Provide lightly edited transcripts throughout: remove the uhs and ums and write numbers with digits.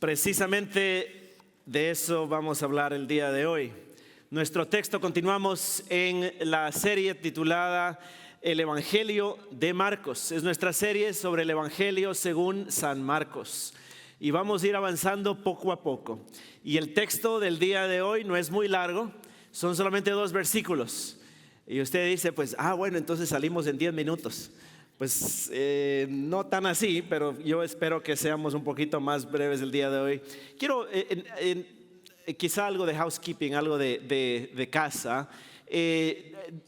Precisamente de eso vamos a hablar el día de hoy. Nuestro texto, continuamos en la serie titulada El Evangelio de Marcos. Es nuestra serie sobre el Evangelio según San Marcos. Y vamos a ir avanzando poco a poco. Y el texto del día de hoy no es muy largo, son solamente 2 versículos. Y usted dice, pues, bueno, entonces salimos en 10 minutos. Pues no tan así, pero yo espero que seamos un poquito más breves el día de hoy. Quiero quizá algo de housekeeping, algo de casa.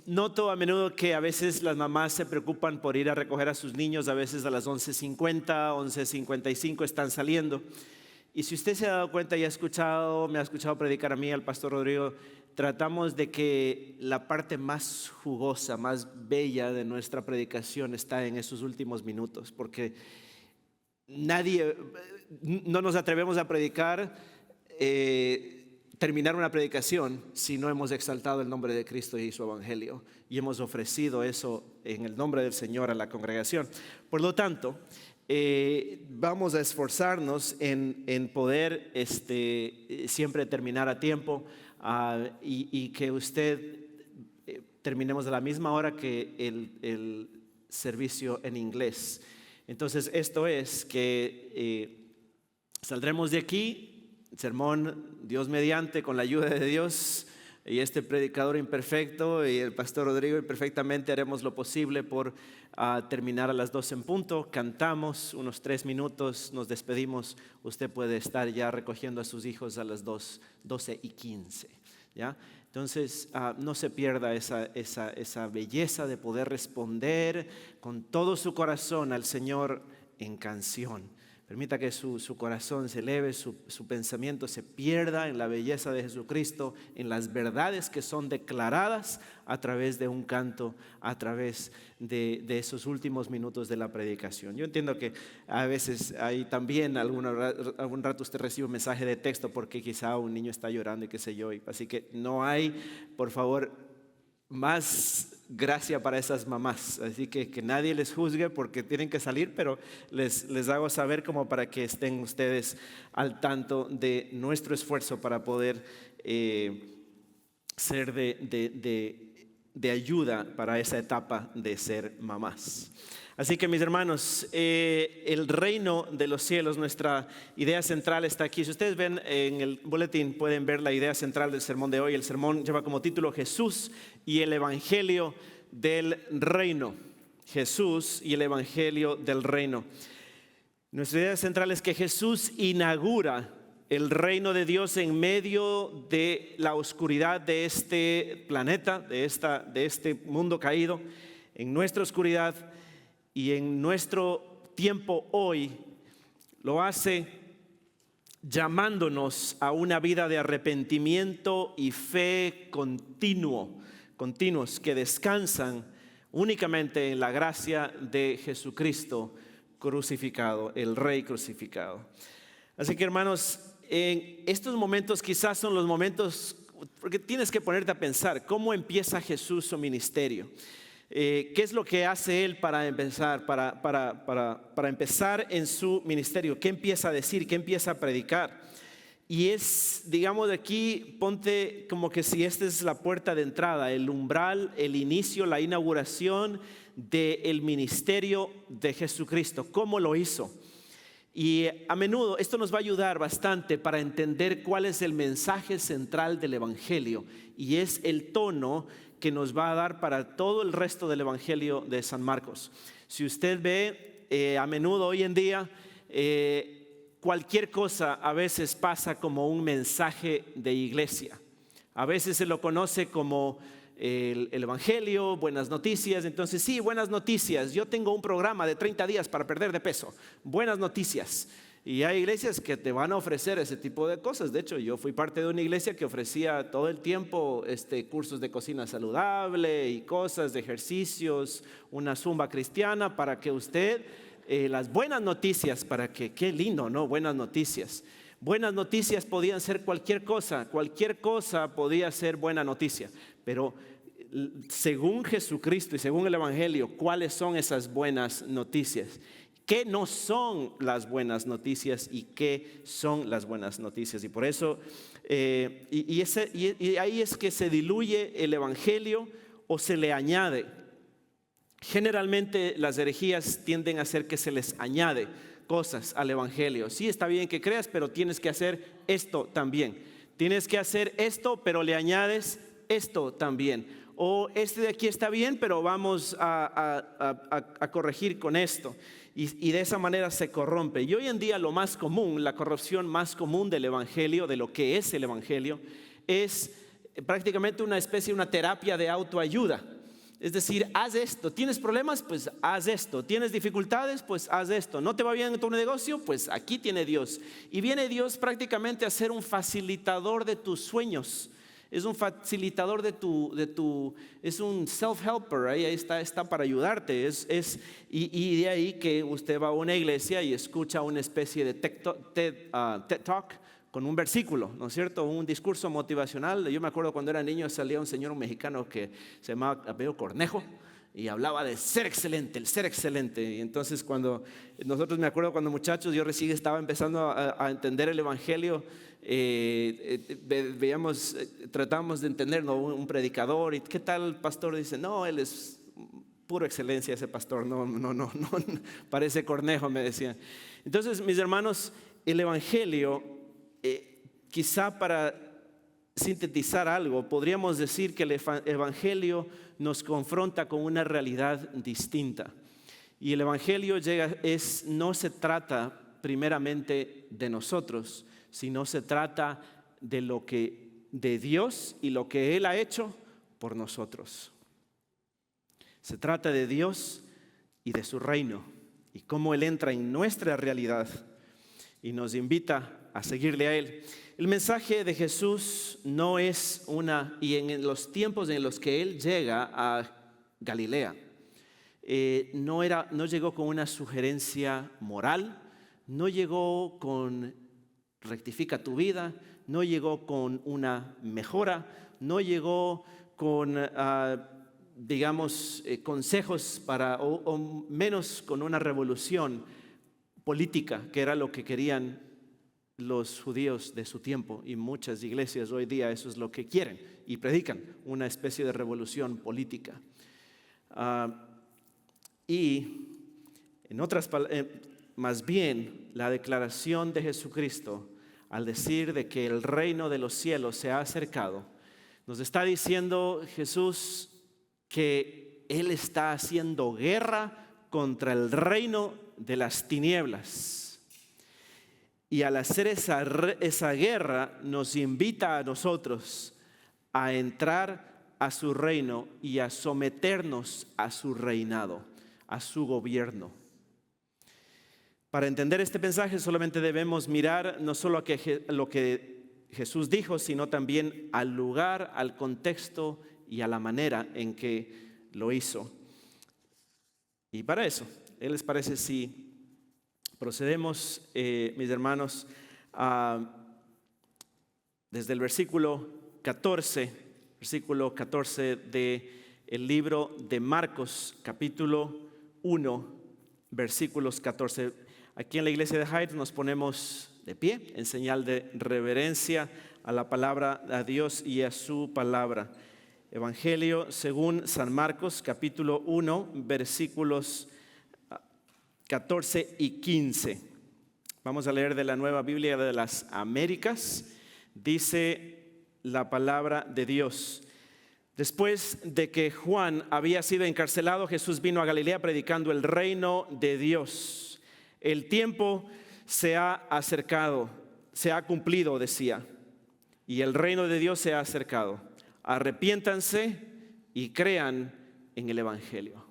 Noto a menudo que a veces las mamás se preocupan por ir a recoger a sus niños, a veces a las 11:50, 11:55 están saliendo. Y si usted se ha dado cuenta y me ha escuchado predicar a mí, al pastor Rodrigo, tratamos de que la parte más jugosa, más bella de nuestra predicación está en esos últimos minutos, porque no nos atrevemos a predicar, terminar una predicación si no hemos exaltado el nombre de Cristo y su Evangelio y hemos ofrecido eso en el nombre del Señor a la congregación. Por lo tanto, vamos a esforzarnos en poder siempre terminar a tiempo. Y que usted terminemos a la misma hora que el servicio en inglés. Entonces esto es que saldremos de aquí, sermón Dios mediante, con la ayuda de Dios y este predicador imperfecto y el pastor Rodrigo imperfectamente haremos lo posible por terminar a las 12 en punto. Cantamos unos 3 minutos, nos despedimos. Usted puede estar ya recogiendo a sus hijos a las 12:15, ¿ya? Entonces no se pierda esa belleza de poder responder con todo su corazón al Señor en canción. Permita que su corazón se eleve, su pensamiento se pierda en la belleza de Jesucristo, en las verdades que son declaradas a través de un canto, a través de esos últimos minutos de la predicación. Yo entiendo que a veces hay también algún rato usted recibe un mensaje de texto porque quizá un niño está llorando y qué sé yo. Así que no hay, por favor, más gracia para esas mamás, así que nadie les juzgue porque tienen que salir, pero les hago saber como para que estén ustedes al tanto de nuestro esfuerzo para poder ser de ayuda para esa etapa de ser mamás. Así que mis hermanos, el reino de los cielos, nuestra idea central está aquí. Si ustedes ven en el boletín, pueden ver la idea central del sermón de hoy. El sermón lleva como título Jesús y el Evangelio del Reino. Jesús y el Evangelio del Reino. Nuestra idea central es que Jesús inaugura el reino de Dios en medio de la oscuridad de este planeta, de este mundo caído, en nuestra oscuridad. Y en nuestro tiempo hoy lo hace llamándonos a una vida de arrepentimiento y fe continuos que descansan únicamente en la gracia de Jesucristo crucificado, el Rey crucificado. Así que hermanos, en estos momentos quizás son los momentos, porque tienes que ponerte a pensar, ¿cómo empieza Jesús su ministerio? ¿Qué es lo que hace Él para empezar, para empezar en su ministerio? ¿Qué empieza a decir? ¿Qué empieza a predicar? Y es, digamos, de aquí, ponte como que si esta es la puerta de entrada, el umbral, el inicio, la inauguración del ministerio de Jesucristo. ¿Cómo lo hizo? Y a menudo esto nos va a ayudar bastante para entender cuál es el mensaje central del Evangelio. Y es el tono que nos va a dar para todo el resto del Evangelio de San Marcos. Si usted ve, a menudo hoy en día, cualquier cosa a veces pasa como un mensaje de iglesia. A veces se lo conoce como el Evangelio, buenas noticias. Entonces sí, buenas noticias. Yo tengo un programa de 30 días para perder de peso. Buenas noticias. Y hay iglesias que te van a ofrecer ese tipo de cosas. De hecho, yo fui parte de una iglesia que ofrecía todo el tiempo cursos de cocina saludable y cosas de ejercicios, una zumba cristiana para que usted, las buenas noticias, para que, qué lindo, ¿no? Buenas noticias. Buenas noticias podían ser cualquier cosa podía ser buena noticia. Pero según Jesucristo y según el Evangelio, ¿cuáles son esas buenas noticias? qué no son las buenas noticias y qué son las buenas noticias. Y por eso, y ahí es que se diluye el evangelio o se le añade. Generalmente las herejías tienden a hacer que se les añade cosas al evangelio. Sí, está bien que creas, pero tienes que hacer esto también. Tienes que hacer esto, pero le añades esto también. O este de aquí está bien, pero vamos a corregir con esto. Y de esa manera se corrompe. Y hoy en día lo más común, la corrupción más común del evangelio, de lo que es el evangelio, es prácticamente una especie, una terapia de autoayuda. Es decir, haz esto. ¿Tienes problemas? Pues haz esto. ¿Tienes dificultades? Pues haz esto. ¿No te va bien en tu negocio? Pues aquí tiene Dios. Y viene Dios prácticamente a ser un facilitador de tus sueños. Es un facilitador es un self-helper, ahí está para ayudarte. Y de ahí que usted va a una iglesia y escucha una especie de TED Talk con un versículo, ¿no es cierto? Un discurso motivacional. Yo me acuerdo cuando era niño salía un señor mexicano que se llamaba Abel Cornejo y hablaba de ser excelente, el ser excelente. Y entonces me acuerdo cuando muchachos, yo recién estaba empezando a entender el evangelio, tratábamos de entender, ¿no? Un predicador, y ¿qué tal pastor? Dice, no, él es pura excelencia ese pastor, no, parece Cornejo, me decían. Entonces, mis hermanos, el evangelio, quizá para sintetizar algo, podríamos decir que el evangelio nos confronta con una realidad distinta. Y el evangelio no se trata primeramente de nosotros, sino se trata de Dios y lo que Él ha hecho por nosotros. Se trata de Dios y de su reino y cómo Él entra en nuestra realidad y nos invita a seguirle a Él. El mensaje de Jesús no es y en los tiempos en los que Él llega a Galilea, no llegó con una sugerencia moral, no llegó con rectifica tu vida, no llegó con una mejora, no llegó con, consejos o menos con una revolución política, que era lo que querían los judíos de su tiempo, y muchas iglesias hoy día eso es lo que quieren y predican, una especie de revolución política. Y en otras palabras, más bien la declaración de Jesucristo al decir de que el reino de los cielos se ha acercado, nos está diciendo Jesús que Él está haciendo guerra contra el reino de las tinieblas. Y al hacer esa guerra nos invita a nosotros a entrar a su reino y a someternos a su reinado, a su gobierno. Para entender este mensaje solamente debemos mirar no solo a lo que Jesús dijo, sino también al lugar, al contexto y a la manera en que lo hizo. Y para eso, ¿qué les parece si procedemos, mis hermanos, desde el versículo 14 del libro de Marcos, capítulo 1, versículos 14. Aquí en la iglesia de Heights nos ponemos de pie en señal de reverencia a la palabra de Dios y a su palabra. Evangelio según San Marcos, capítulo 1, versículos 14 y 15. Vamos a leer de la Nueva Biblia de las Américas. Dice la palabra de Dios: después de que Juan había sido encarcelado, Jesús vino a Galilea predicando el reino de Dios. El tiempo se ha acercado, se ha cumplido, decía, y el reino de Dios se ha acercado. Arrepiéntanse y crean en el Evangelio.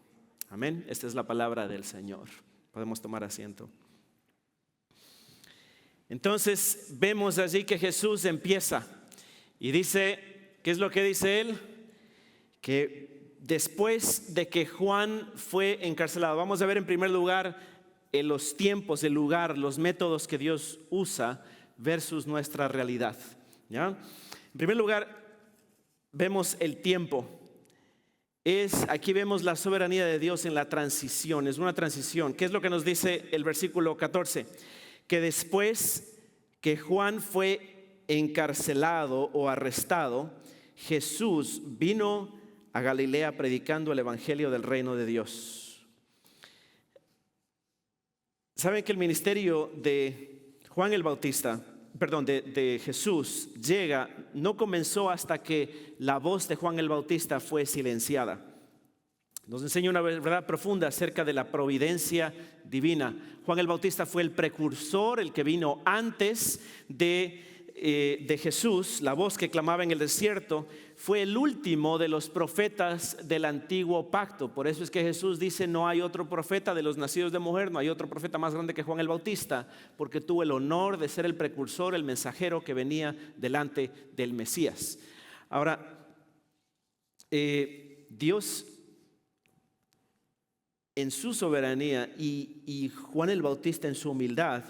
Amén. Esta es la palabra del Señor. Podemos tomar asiento. Entonces vemos allí que Jesús empieza y dice, ¿qué es lo que dice él? Que después de que Juan fue encarcelado, vamos a ver en primer lugar los tiempos, el lugar, los métodos que Dios usa versus nuestra realidad, ¿ya? En primer lugar, vemos el tiempo. Aquí vemos la soberanía de Dios en la transición, es una transición. ¿Qué es lo que nos dice el versículo 14? Que después que Juan fue encarcelado o arrestado, Jesús vino a Galilea predicando el evangelio del reino de Dios. ¿Saben que el ministerio de Juan el Bautista, de Jesús no comenzó hasta que la voz de Juan el Bautista fue silenciada? Nos enseña una verdad profunda acerca de la providencia divina. Juan el Bautista fue el precursor, el que vino antes de Jesús. La voz que clamaba en el desierto fue el último de los profetas del antiguo pacto. Por eso es que Jesús dice: no hay otro profeta de los nacidos de mujer, no hay otro profeta más grande que Juan el Bautista, porque tuvo el honor de ser el precursor, el mensajero que venía delante del Mesías. Ahora, Dios en su soberanía y Juan el Bautista en su humildad,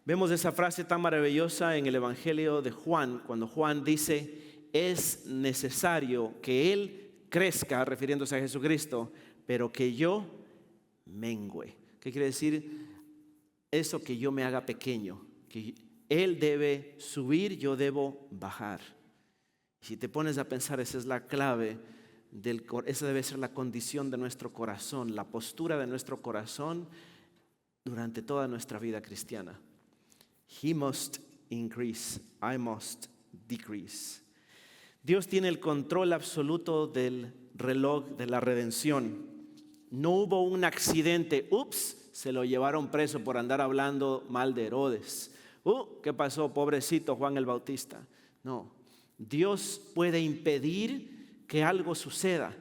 vemos esa frase tan maravillosa en el Evangelio de Juan, cuando Juan dice: es necesario que Él crezca, refiriéndose a Jesucristo, pero que yo mengüe. ¿Qué quiere decir eso? Que yo me haga pequeño, que Él debe subir, yo debo bajar. Si te pones a pensar, esa es la clave, esa debe ser la condición de nuestro corazón, la postura de nuestro corazón durante toda nuestra vida cristiana. He must increase, I must decrease. Dios tiene el control absoluto del reloj de la redención. No hubo un accidente, se lo llevaron preso por andar hablando mal de Herodes. ¿Qué pasó? Pobrecito Juan el Bautista. No, Dios puede impedir que algo suceda.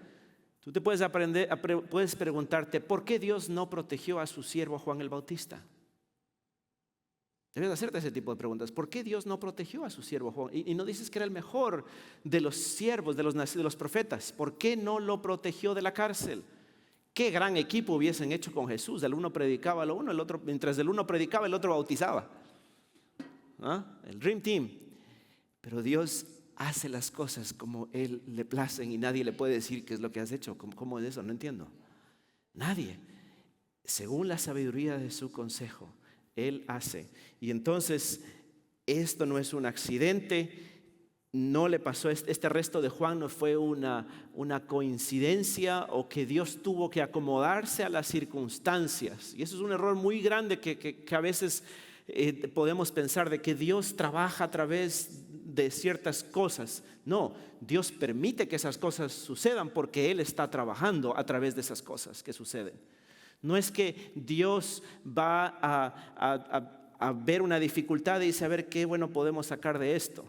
Tú te puedes preguntarte: ¿por qué Dios no protegió a su siervo Juan el Bautista? Debes hacerte ese tipo de preguntas. ¿Por qué Dios no protegió a su siervo Juan? Y no dices que era el mejor de los siervos, de los profetas. ¿Por qué no lo protegió de la cárcel? Qué gran equipo hubiesen hecho con Jesús. El uno predicaba lo uno, el otro, mientras el uno predicaba, el otro bautizaba. El Dream Team. Pero Dios hace las cosas como Él le placen y nadie le puede decir qué es lo que has hecho. ¿Cómo es eso? No entiendo. Nadie. Según la sabiduría de su consejo, Él hace. Y entonces, esto no es un accidente. No le pasó, este arresto de Juan no fue una coincidencia o que Dios tuvo que acomodarse a las circunstancias. Y eso es un error muy grande que a veces podemos pensar, de que Dios trabaja a través de ciertas cosas. No, Dios permite que esas cosas sucedan porque Él está trabajando a través de esas cosas que suceden. No es que Dios va a ver una dificultad y dice: a ver qué bueno podemos sacar de esto.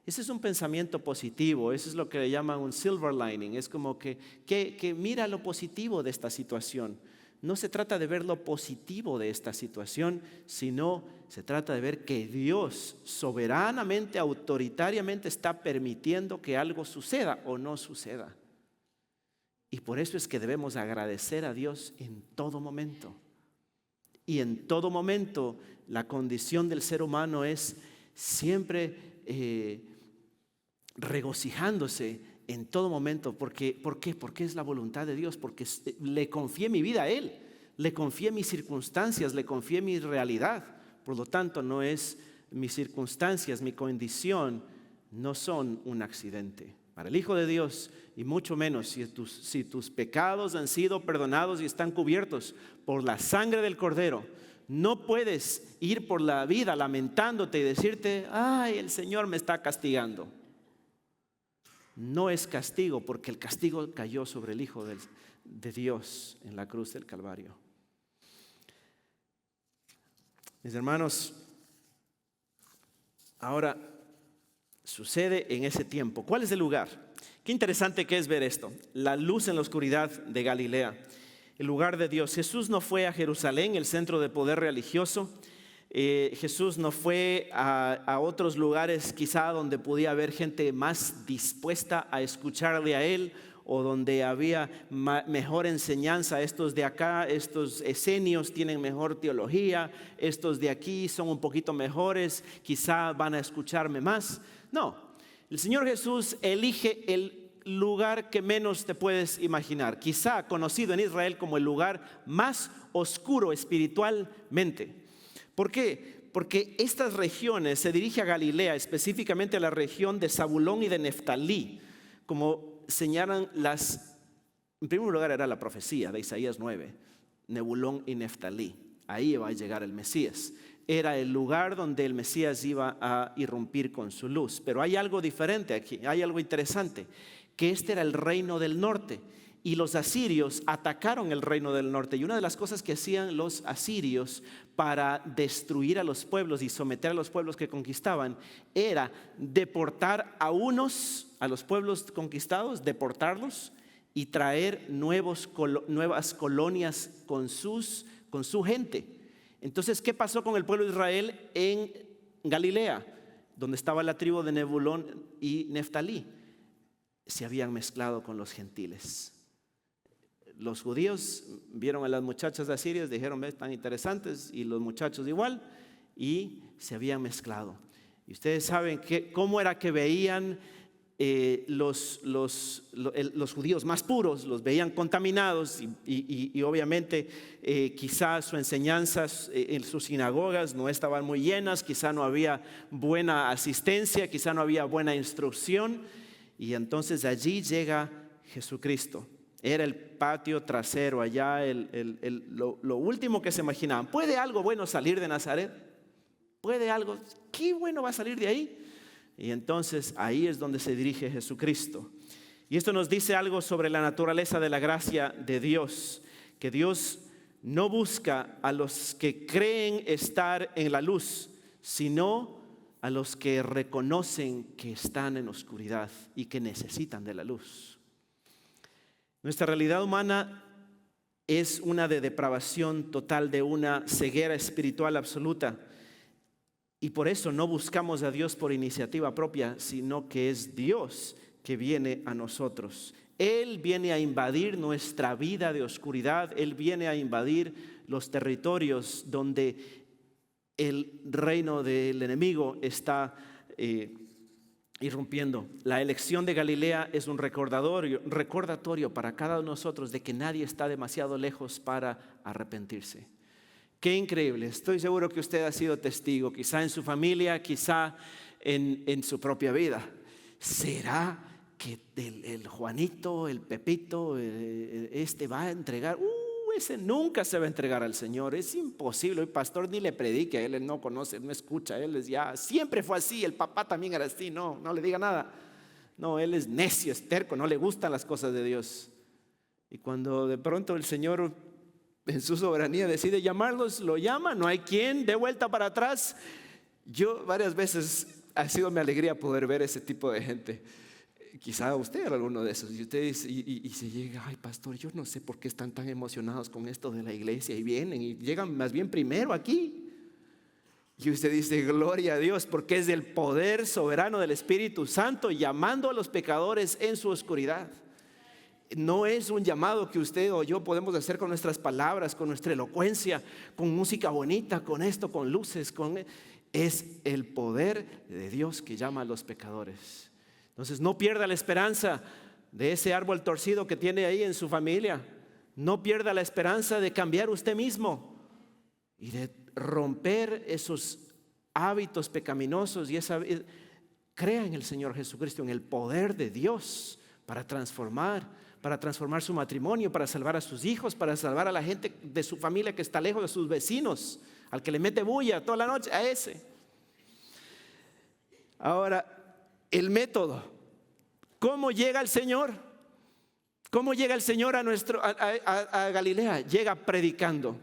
Ese es un pensamiento positivo, eso es lo que le llaman un silver lining. Es como que mira lo positivo de esta situación. No se trata de ver lo positivo de esta situación, sino se trata de ver que Dios soberanamente, autoritariamente está permitiendo que algo suceda o no suceda. Y por eso es que debemos agradecer a Dios en todo momento. Y en todo momento la condición del ser humano es siempre regocijándose en todo momento. ¿Por qué? Porque es la voluntad de Dios, porque le confié mi vida a Él, le confié mis circunstancias, le confié mi realidad. Por lo tanto, no es mis circunstancias, mi condición, no son un accidente. Para el Hijo de Dios, y mucho menos si tus pecados han sido perdonados y están cubiertos por la sangre del Cordero, no puedes ir por la vida lamentándote y decirte: ay, el Señor me está castigando. No es castigo, porque el castigo cayó sobre el Hijo de Dios en la cruz del Calvario. Mis hermanos, ahora sucede en ese tiempo. ¿Cuál es el lugar? Qué interesante que es ver esto. La luz en la oscuridad de Galilea, el lugar de Dios. Jesús no fue a Jerusalén, el centro de poder religioso. Jesús no fue a otros lugares quizá donde podía haber gente más dispuesta a escucharle a Él, o donde había mejor enseñanza. Estos de acá, estos esenios tienen mejor teología, estos de aquí son un poquito mejores, quizá van a escucharme más. No, el Señor Jesús elige el lugar que menos te puedes imaginar, quizá conocido en Israel como el lugar más oscuro espiritualmente. ¿Por qué? Porque estas regiones, se dirige a Galilea, específicamente a la región de Zabulón y de Neftalí, como señalan en primer lugar era la profecía de Isaías 9, Nebulón y Neftalí, ahí iba a llegar el Mesías. Era el lugar donde el Mesías iba a irrumpir con su luz. Pero hay algo diferente aquí, hay algo interesante, que este era el reino del norte y los asirios atacaron el reino del norte. Y una de las cosas que hacían los asirios para destruir a los pueblos y someter a los pueblos que conquistaban era deportar a los pueblos conquistados, deportarlos y traer nuevas colonias con su gente. Entonces, ¿qué pasó con el pueblo de Israel en Galilea, donde estaba la tribu de Nebulón y Neftalí? Se habían mezclado con los gentiles. Los judíos vieron a las muchachas asirias, dijeron, están interesantes, y los muchachos igual, y se habían mezclado. Y ustedes saben cómo era que veían los judíos más puros, los veían contaminados y obviamente quizás sus enseñanzas en sus sinagogas no estaban muy llenas, quizá no había buena asistencia, quizá no había buena instrucción, y entonces allí llega Jesucristo. Era el patio trasero allá, lo último que se imaginaban. ¿Puede algo bueno salir de Nazaret? ¿Puede algo? ¿Qué bueno va a salir de ahí? Y entonces ahí es donde se dirige Jesucristo. Y esto nos dice algo sobre la naturaleza de la gracia de Dios, que Dios no busca a los que creen estar en la luz, sino a los que reconocen que están en oscuridad y que necesitan de la luz. Nuestra realidad humana es una de depravación total, de una ceguera espiritual absoluta. Y por eso no buscamos a Dios por iniciativa propia, sino que es Dios que viene a nosotros. Él viene a invadir nuestra vida de oscuridad. Él viene a invadir los territorios donde el reino del enemigo está irrumpiendo. La elección de Galilea es un recordatorio para cada uno de nosotros de que nadie está demasiado lejos para arrepentirse. Qué increíble. Estoy seguro que usted ha sido testigo, quizá en su familia, quizá en su propia vida. ¿Será que el Juanito, el Pepito, va a entregar? Ese nunca se va a entregar al Señor. Es imposible. El pastor ni le predique a él no conoce, no escucha. Él siempre fue así. El papá también era así. No le diga nada. No, él es necio, es terco, no le gustan las cosas de Dios. Y cuando de pronto el Señor en su soberanía decide llamarlos, lo llama, no hay quien dé vuelta para atrás. Yo varias veces ha sido mi alegría poder ver ese tipo de gente. Quizá usted era alguno de esos, y usted dice, y se llega, ay pastor, yo no sé por qué están tan emocionados con esto de la iglesia, y vienen y llegan más bien primero aquí. Y usted dice, gloria a Dios, porque es el poder soberano del Espíritu Santo llamando a los pecadores en su oscuridad. No es un llamado que usted o yo podemos hacer con nuestras palabras, con nuestra elocuencia, con música bonita, con esto, con luces. Es el poder de Dios que llama a los pecadores. Entonces no pierda la esperanza de ese árbol torcido que tiene ahí en su familia. No pierda la esperanza de cambiar usted mismo y de romper esos hábitos pecaminosos. Crea en el Señor Jesucristo, en el poder de Dios para transformar su matrimonio, para salvar a sus hijos, para salvar a la gente de su familia que está lejos, de sus vecinos, al que le mete bulla toda la noche, a ese. Ahora, el método. ¿Cómo llega el Señor? ¿Cómo llega el Señor a Galilea? Llega predicando.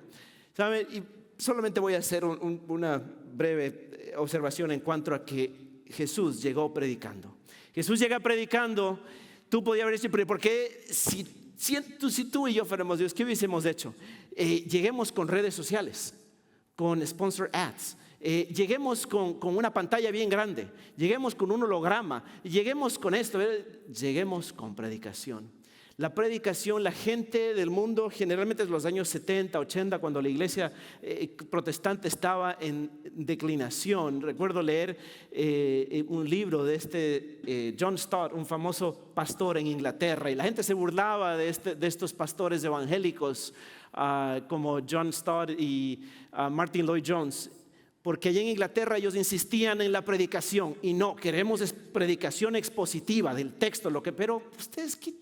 ¿Sabe? Y solamente voy a hacer una breve observación en cuanto a que Jesús llegó predicando. Jesús llega predicando. Tú podías haber dicho, pero ¿por qué si tú y yo fuéramos Dios, qué hubiésemos hecho? Lleguemos con redes sociales, con sponsor ads. Lleguemos con una pantalla bien grande, lleguemos con un holograma, lleguemos con esto, lleguemos con predicación. La predicación, la gente del mundo, generalmente en los años 70, 80, cuando la iglesia protestante estaba en declinación. Recuerdo leer un libro de John Stott, un famoso pastor en Inglaterra, y la gente se burlaba de estos pastores evangélicos como John Stott y Martin Lloyd Jones, porque allá en Inglaterra ellos insistían en la predicación y no, queremos predicación expositiva del texto, pero ustedes qué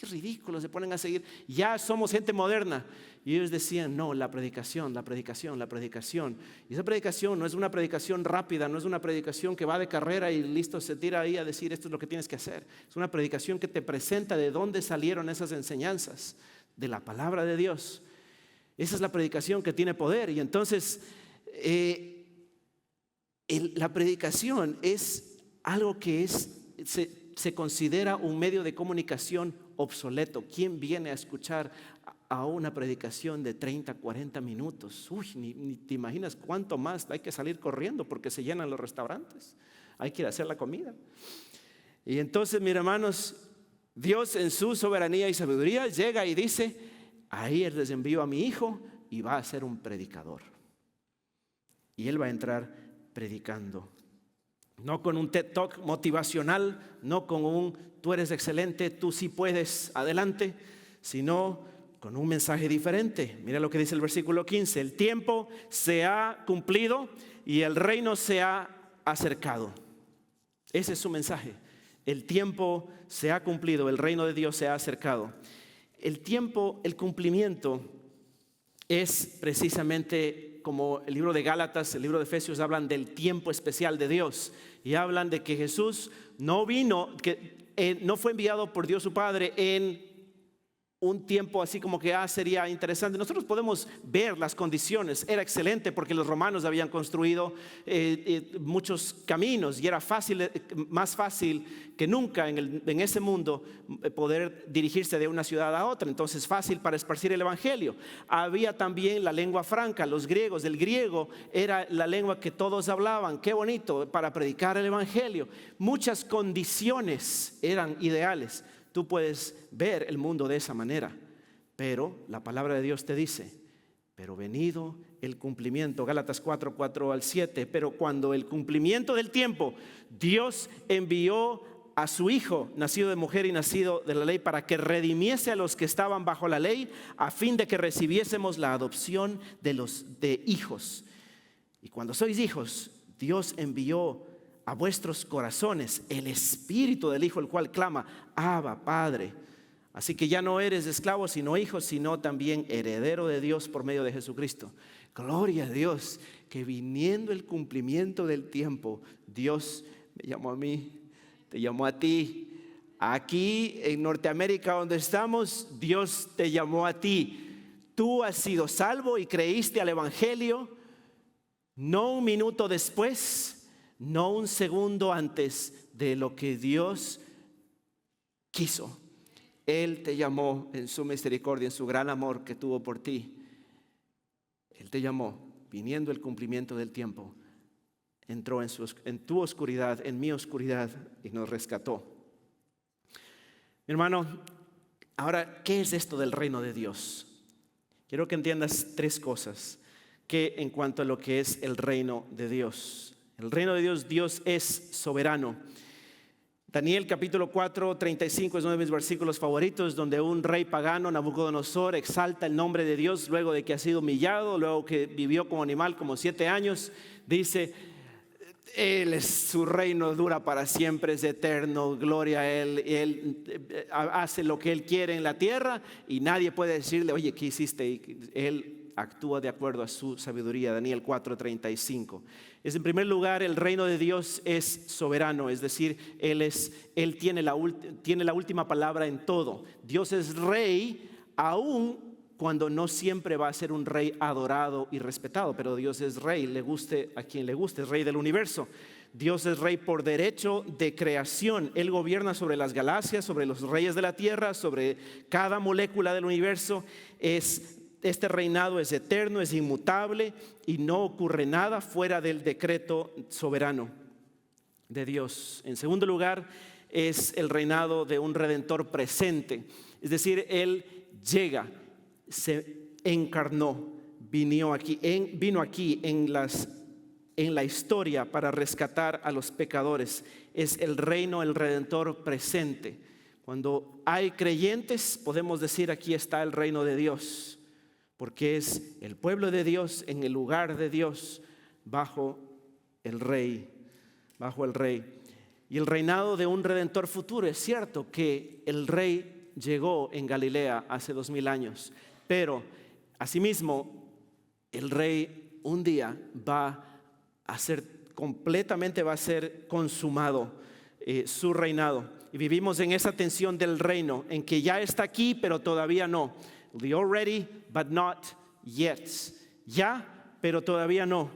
ridículos se ponen a seguir, ya somos gente moderna. Y ellos decían, no, la predicación. Y esa predicación no es una predicación rápida, no es una predicación que va de carrera y listo, se tira ahí a decir esto es lo que tienes que hacer. Es una predicación que te presenta de dónde salieron esas enseñanzas, de la palabra de Dios. Esa es la predicación que tiene poder. Y entonces la predicación es algo que se considera un medio de comunicación obsoleto. ¿Quién viene a escuchar a una predicación de 30, 40 minutos? Ni te imaginas cuánto más hay que salir corriendo porque se llenan los restaurantes. Hay que ir a hacer la comida. Y entonces, mis hermanos, Dios en su soberanía y sabiduría llega y dice, ahí les envío a mi hijo y va a ser un predicador. Y él va a entrar predicando. No con un TED Talk motivacional, no con un tú eres excelente, tú sí puedes, adelante, sino con un mensaje diferente. Mira lo que dice el versículo 15: el tiempo se ha cumplido y el reino se ha acercado. Ese es su mensaje. El tiempo se ha cumplido, el reino de Dios se ha acercado. El tiempo, el cumplimiento es precisamente como el libro de Gálatas, el libro de Efesios hablan del tiempo especial de Dios y hablan de que Jesús no vino, que no fue enviado por Dios su Padre en un tiempo así como que sería interesante. Nosotros podemos ver las condiciones, era excelente porque los romanos habían construido muchos caminos y era fácil, más fácil que nunca en ese mundo poder dirigirse de una ciudad a otra. Entonces fácil para esparcir el evangelio. Había también la lengua franca, los griegos, el griego era la lengua que todos hablaban, qué bonito para predicar el evangelio. Muchas condiciones eran ideales. Tú puedes ver el mundo de esa manera, pero la palabra de Dios te dice, pero venido el cumplimiento, Gálatas 4, 4 al 7, pero cuando el cumplimiento del tiempo, Dios envió a su Hijo, nacido de mujer y nacido de la ley, para que redimiese a los que estaban bajo la ley, a fin de que recibiésemos la adopción de hijos. Y cuando sois hijos, Dios envió a vuestros corazones el Espíritu del Hijo, el cual clama, Abba, Padre. Así que ya no eres esclavo, sino hijo, sino también heredero de Dios por medio de Jesucristo. Gloria a Dios, que viniendo el cumplimiento del tiempo, Dios me llamó a mí, te llamó a ti. Aquí en Norteamérica donde estamos, Dios te llamó a ti. Tú has sido salvo y creíste al Evangelio, no un minuto después, no un segundo antes de lo que Dios quiso. Él te llamó en su misericordia, en su gran amor que tuvo por ti. Él te llamó, viniendo el cumplimiento del tiempo, entró en tu oscuridad, en mi oscuridad y nos rescató. Mi hermano, ahora, ¿qué es esto del reino de Dios? Quiero que entiendas tres cosas que en cuanto a lo que es el reino de Dios. El reino de Dios, Dios es soberano. Daniel capítulo 4, 35 es uno de mis versículos favoritos, donde un rey pagano, Nabucodonosor, exalta el nombre de Dios luego de que ha sido humillado, luego que vivió como animal como 7 años. Dice, su reino dura para siempre, es eterno, gloria a Él hace lo que Él quiere en la tierra y nadie puede decirle, oye, ¿qué hiciste? Él actúa de acuerdo a su sabiduría. Daniel 4:35. En primer lugar, el reino de Dios es soberano, es decir, Él tiene la última palabra en todo. Dios es rey, aún cuando no siempre va a ser un rey adorado y respetado, pero Dios es rey, le guste a quien le guste, es rey del universo. Dios es rey por derecho de creación. Él gobierna sobre las galaxias, sobre los reyes de la tierra, sobre cada molécula del universo. Este reinado es eterno, es inmutable y no ocurre nada fuera del decreto soberano de Dios. En segundo lugar, es el reinado de un Redentor presente. Es decir, Él llega, se encarnó, vino aquí en la historia para rescatar a los pecadores. Es el reino, el Redentor presente. Cuando hay creyentes, podemos decir aquí está el reino de Dios, porque es el pueblo de Dios en el lugar de Dios, bajo el Rey. Y el reinado de un Redentor futuro. Es cierto que el Rey llegó en Galilea hace 2000 años, pero asimismo el Rey un día va a ser consumado su reinado. Y vivimos en esa tensión del reino, en que ya está aquí, pero todavía no. The already, but not yet. Ya, pero todavía no.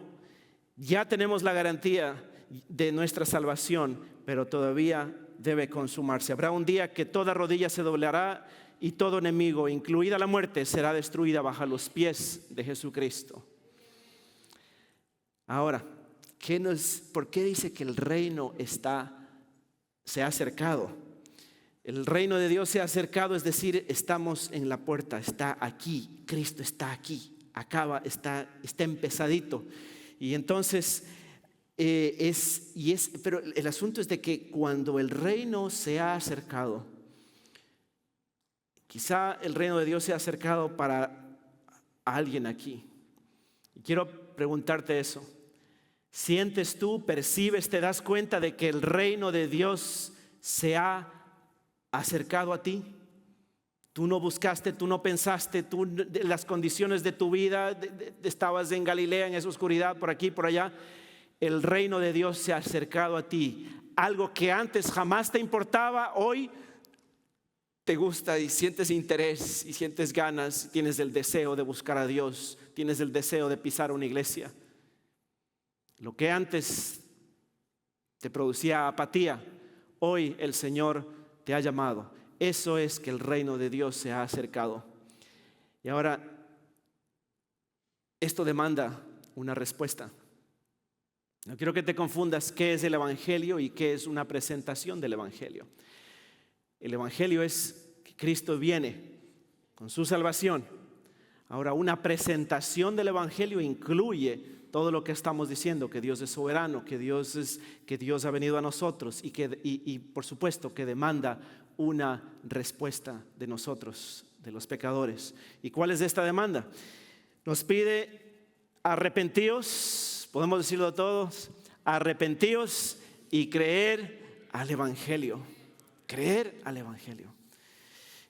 Ya tenemos la garantía de nuestra salvación, pero todavía debe consumarse. Habrá un día que toda rodilla se doblará y todo enemigo, incluida la muerte, será destruida bajo los pies de Jesucristo. Ahora, ¿por qué dice que el reino se ha acercado? El reino de Dios se ha acercado, es decir, estamos en la puerta, está aquí, Cristo está aquí, está empezadito. Y entonces, pero el asunto es de que cuando el reino se ha acercado, quizá el reino de Dios se ha acercado para alguien aquí. Y quiero preguntarte eso. ¿Sientes tú, percibes, te das cuenta de que el reino de Dios se ha acercado a ti? Tú no buscaste, tú no pensaste, las condiciones de tu vida, estabas en Galilea, en esa oscuridad, por aquí, por allá. El reino de Dios se ha acercado a ti. Algo que antes jamás te importaba, hoy te gusta y sientes interés y sientes ganas, tienes el deseo de buscar a Dios, tienes el deseo de pisar una iglesia. Lo que antes te producía apatía, hoy el Señor te ha llamado. Eso es que el reino de Dios se ha acercado. Y ahora, esto demanda una respuesta. No quiero que te confundas qué es el Evangelio y qué es una presentación del Evangelio. El Evangelio es que Cristo viene con su salvación. Ahora, una presentación del Evangelio incluye todo lo que estamos diciendo, que Dios es soberano, que Dios ha venido a nosotros y por supuesto que demanda una respuesta de nosotros, de los pecadores. ¿Y cuál es esta demanda? Nos pide arrepentíos, podemos decirlo todos, arrepentíos y creer al Evangelio. Creer al Evangelio.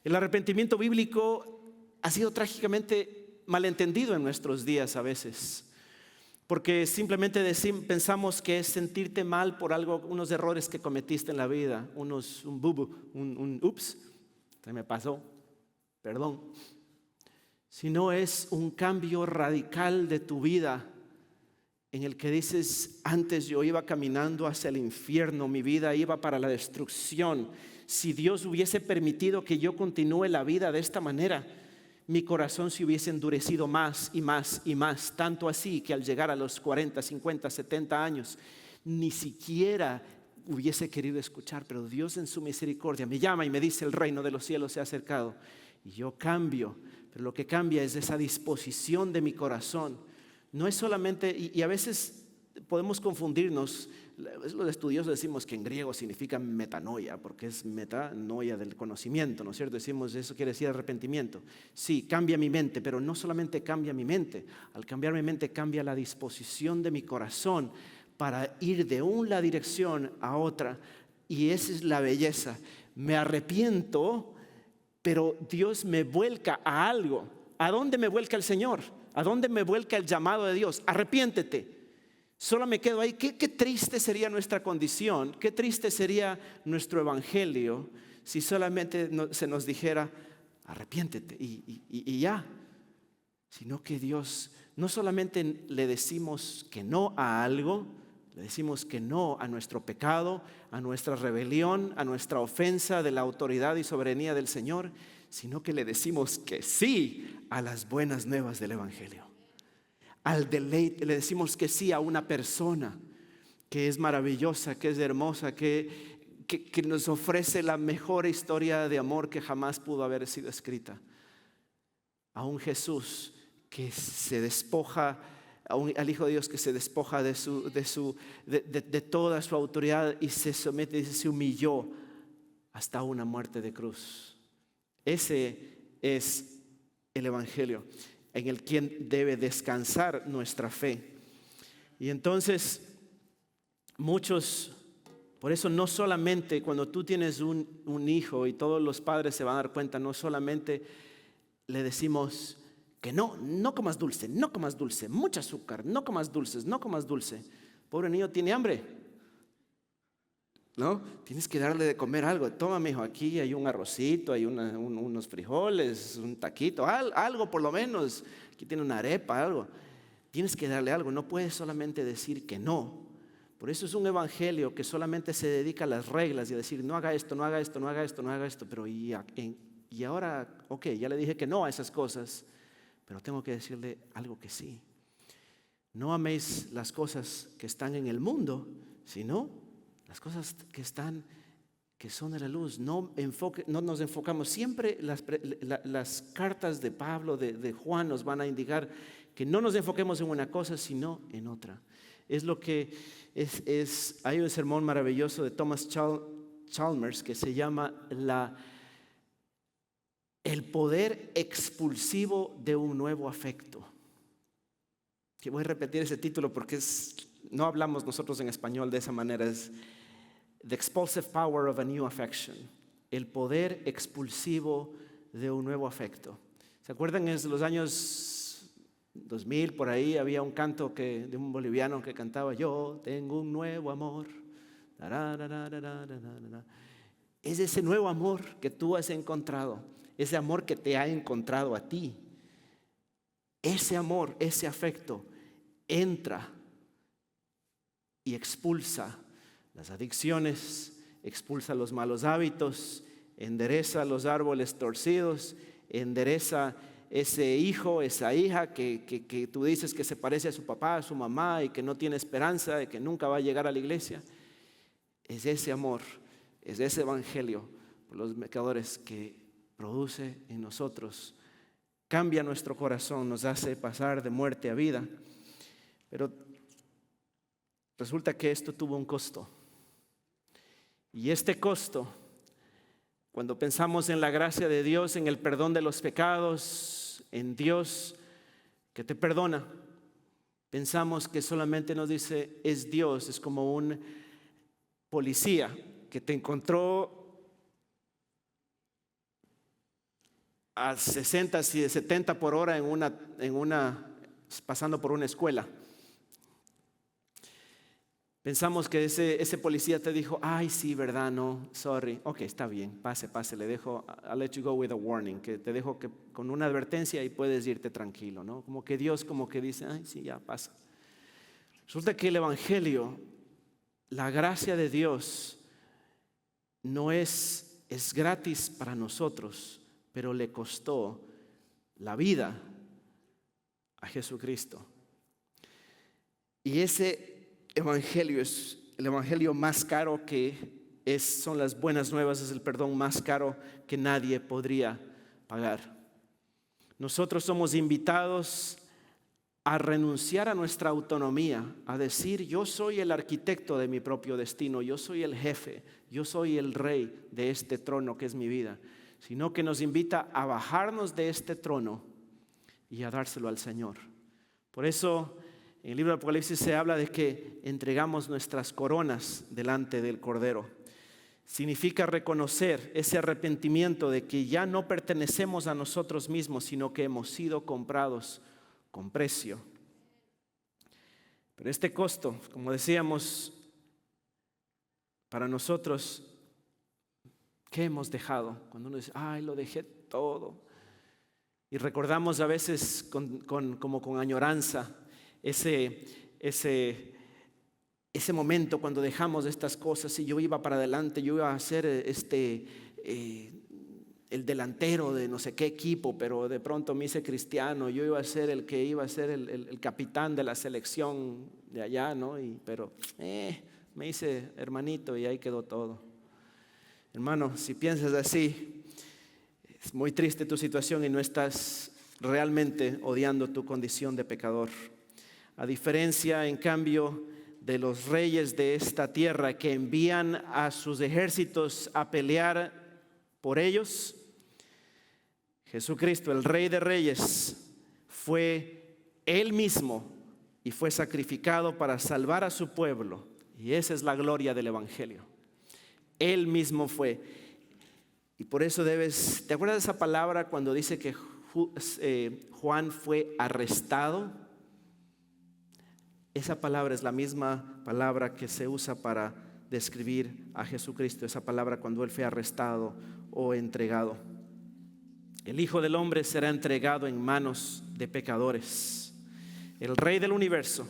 El arrepentimiento bíblico ha sido trágicamente malentendido en nuestros días a veces. Porque simplemente pensamos que es sentirte mal por unos errores que cometiste en la vida, un ups, se me pasó, perdón. Sino es un cambio radical de tu vida en el que dices, antes yo iba caminando hacia el infierno, mi vida iba para la destrucción. Si Dios hubiese permitido que yo continúe la vida de esta manera, mi corazón se hubiese endurecido más y más y más, tanto así que al llegar a los 40, 50, 70 años, ni siquiera hubiese querido escuchar, pero Dios en su misericordia me llama y me dice, el reino de los cielos se ha acercado. Y yo cambio, pero lo que cambia es esa disposición de mi corazón. No es solamente, y a veces podemos confundirnos. Los estudiosos decimos que en griego significa metanoia, porque es metanoia del conocimiento, ¿no es cierto? Decimos, eso quiere decir arrepentimiento. Sí, cambia mi mente, pero no solamente cambia mi mente. Al cambiar mi mente, cambia la disposición de mi corazón para ir de una dirección a otra. Y esa es la belleza. Me arrepiento, pero Dios me vuelca a algo. ¿A dónde me vuelca el Señor? ¿A dónde me vuelca el llamado de Dios? Arrepiéntete. Solo me quedo ahí. Qué triste sería nuestra condición, qué triste sería nuestro evangelio si solamente se nos dijera arrepiéntete y ya. Sino que Dios, no solamente le decimos que no a algo, le decimos que no a nuestro pecado, a nuestra rebelión, a nuestra ofensa de la autoridad y soberanía del Señor, sino que le decimos que sí a las buenas nuevas del evangelio. Al deleite, le decimos que sí a una persona que es maravillosa, que es hermosa, que que nos ofrece la mejor historia de amor que jamás pudo haber sido escrita. A un Jesús que se despoja, al Hijo de Dios que se despoja de toda su autoridad y se somete, se humilló hasta una muerte de cruz. Ese es el Evangelio en el quien debe descansar nuestra fe. Y entonces muchos, por eso no solamente cuando tú tienes un hijo, y todos los padres se van a dar cuenta, no solamente le decimos que no comas dulce, no comas dulce, mucho azúcar, no comas dulces, no comas dulce. Pobre niño tiene hambre, ¿no? Tienes que darle de comer algo. Toma, mijo, aquí hay un arrocito, hay unos frijoles, un taquito, algo por lo menos. Aquí tiene una arepa, algo. Tienes que darle algo, no puedes solamente decir que no. Por eso es un evangelio que solamente se dedica a las reglas y a decir no haga esto, no haga esto, no haga esto, no haga esto. Pero y ahora, ok, ya le dije que no a esas cosas, pero tengo que decirle algo que sí. No améis las cosas que están en el mundo, sino las cosas que son de la luz. No nos enfocamos. Siempre las cartas de Pablo, de Juan nos van a indicar que no nos enfoquemos en una cosa, sino en otra. Es lo que hay un sermón maravilloso de Thomas Chalmers que se llama el poder expulsivo de un nuevo afecto. Que voy a repetir ese título porque no hablamos nosotros en español de esa manera. Es The Expulsive Power of a New Affection. El poder expulsivo de un nuevo afecto. ¿Se acuerdan? En los años 2000 por ahí había un canto de un boliviano que cantaba: yo tengo un nuevo amor. Es ese nuevo amor que tú has encontrado, ese amor que te ha encontrado a ti. Ese amor, ese afecto entra y expulsa las adicciones, expulsa los malos hábitos, endereza los árboles torcidos, endereza ese hijo, esa hija que tú dices que se parece a su papá, a su mamá y que no tiene esperanza de que nunca va a llegar a la iglesia. Es ese amor, es ese evangelio por los pecadores que produce en nosotros, cambia nuestro corazón, nos hace pasar de muerte a vida. Pero resulta que esto tuvo un costo. Y este costo, cuando pensamos en la gracia de Dios, en el perdón de los pecados, en Dios que te perdona, pensamos que solamente nos dice es Dios, es como un policía que te encontró a 60, 70 por hora pasando por una escuela. Pensamos que ese policía te dijo, ay, sí, verdad, no, sorry. Ok, está bien, pase, le dejo, I'll let you go with a warning, que te dejo con una advertencia y puedes irte tranquilo, ¿no? Como que Dios dice, ay, sí, ya pasa. Resulta que el evangelio, la gracia de Dios, no es gratis para nosotros, pero le costó la vida a Jesucristo. Y ese evangelio es el evangelio más caro son las buenas nuevas, es el perdón más caro que nadie podría pagar. Nosotros somos invitados a renunciar a nuestra autonomía, a decir yo soy el arquitecto de mi propio destino, yo soy el jefe, yo soy el rey de este trono que es mi vida, sino que nos invita a bajarnos de este trono y a dárselo al Señor. Por eso en el libro de Apocalipsis se habla de que entregamos nuestras coronas delante del Cordero. Significa reconocer ese arrepentimiento de que ya no pertenecemos a nosotros mismos, sino que hemos sido comprados con precio. Pero este costo, como decíamos, para nosotros, ¿qué hemos dejado? Cuando uno dice, ay, lo dejé todo. Y recordamos a veces como con añoranza ese momento cuando dejamos estas cosas y yo iba para adelante, yo iba a ser el delantero de no sé qué equipo, pero de pronto me hice cristiano, yo iba a ser el que iba a ser el capitán de la selección de allá, ¿no? Pero me hice hermanito y ahí quedó todo. Hermano, si piensas así, es muy triste tu situación y no estás realmente odiando tu condición de pecador. A diferencia, en cambio, de los reyes de esta tierra que envían a sus ejércitos a pelear por ellos, Jesucristo, el Rey de Reyes, fue Él mismo y fue sacrificado para salvar a su pueblo. Y esa es la gloria del Evangelio. Él mismo fue. Y por eso ¿te acuerdas de esa palabra cuando dice que Juan fue arrestado? Esa palabra es la misma palabra que se usa para describir a Jesucristo. Esa palabra cuando Él fue arrestado o entregado. El Hijo del Hombre será entregado en manos de pecadores. El Rey del universo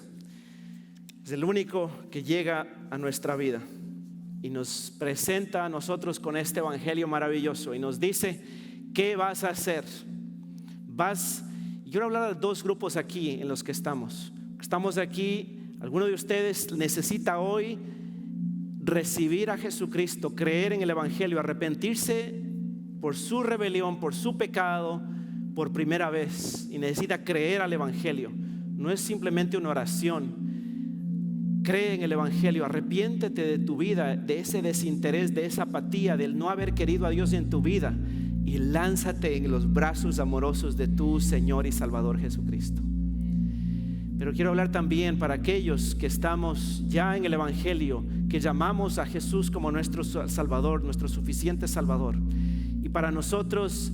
es el único que llega a nuestra vida y nos presenta a nosotros con este evangelio maravilloso y nos dice: ¿qué vas a hacer? Quiero hablar de dos grupos aquí en los que estamos. Estamos aquí, alguno de ustedes necesita hoy recibir a Jesucristo, creer en el evangelio, arrepentirse por su rebelión, por su pecado, por primera vez, y necesita creer al evangelio. No es simplemente una oración. Cree en el evangelio, arrepiéntete de tu vida, de ese desinterés, de esa apatía, del no haber querido a Dios en tu vida, y lánzate en los brazos amorosos de tu Señor y Salvador Jesucristo. Pero quiero hablar también para aquellos que estamos ya en el evangelio, que llamamos a Jesús como nuestro Salvador, nuestro suficiente Salvador. Y para nosotros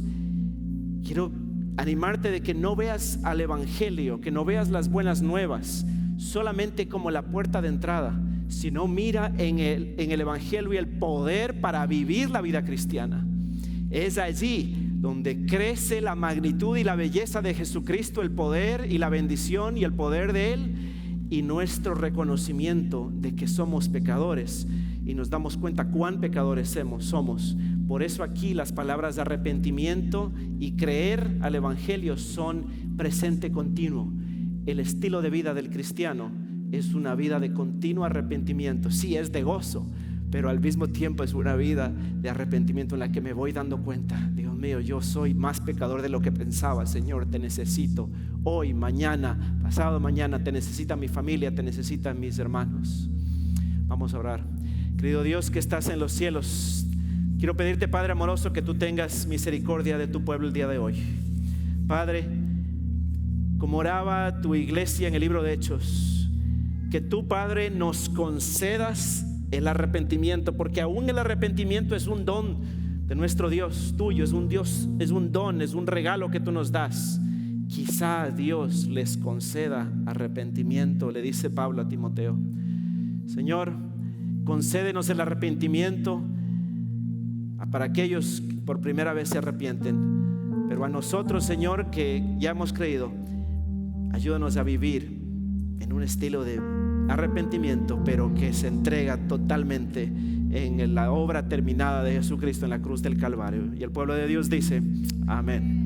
quiero animarte de que no veas al evangelio, que no veas las buenas nuevas solamente como la puerta de entrada, sino mira en el evangelio y el poder para vivir la vida cristiana. Es allí donde crece la magnitud y la belleza de Jesucristo, el poder y la bendición y el poder de Él, y nuestro reconocimiento de que somos pecadores y nos damos cuenta cuán pecadores somos. Por eso aquí las palabras de arrepentimiento y creer al evangelio son presente continuo. El estilo de vida del cristiano es una vida de continuo arrepentimiento. Sí, es de gozo, pero al mismo tiempo es una vida de arrepentimiento en la que me voy dando cuenta: Dios mío, yo soy más pecador de lo que pensaba. Señor, te necesito hoy, mañana, pasado mañana. Te necesita mi familia, te necesitan mis hermanos. Vamos a orar. Querido Dios que estás en los cielos, quiero pedirte, Padre amoroso, que tú tengas misericordia de tu pueblo el día de hoy. Padre, como oraba tu iglesia en el libro de Hechos, que tú, Padre, nos concedas el arrepentimiento, porque aún el arrepentimiento es un don de nuestro Dios, tuyo, es un don, es un regalo que tú nos das. Quizá Dios les conceda arrepentimiento, le dice Pablo a Timoteo. Señor, concédenos el arrepentimiento para aquellos que por primera vez se arrepienten, pero a nosotros, Señor, que ya hemos creído, ayúdanos a vivir en un estilo de arrepentimiento, pero que se entrega totalmente en la obra terminada de Jesucristo en la cruz del Calvario. Y el pueblo de Dios dice: amén.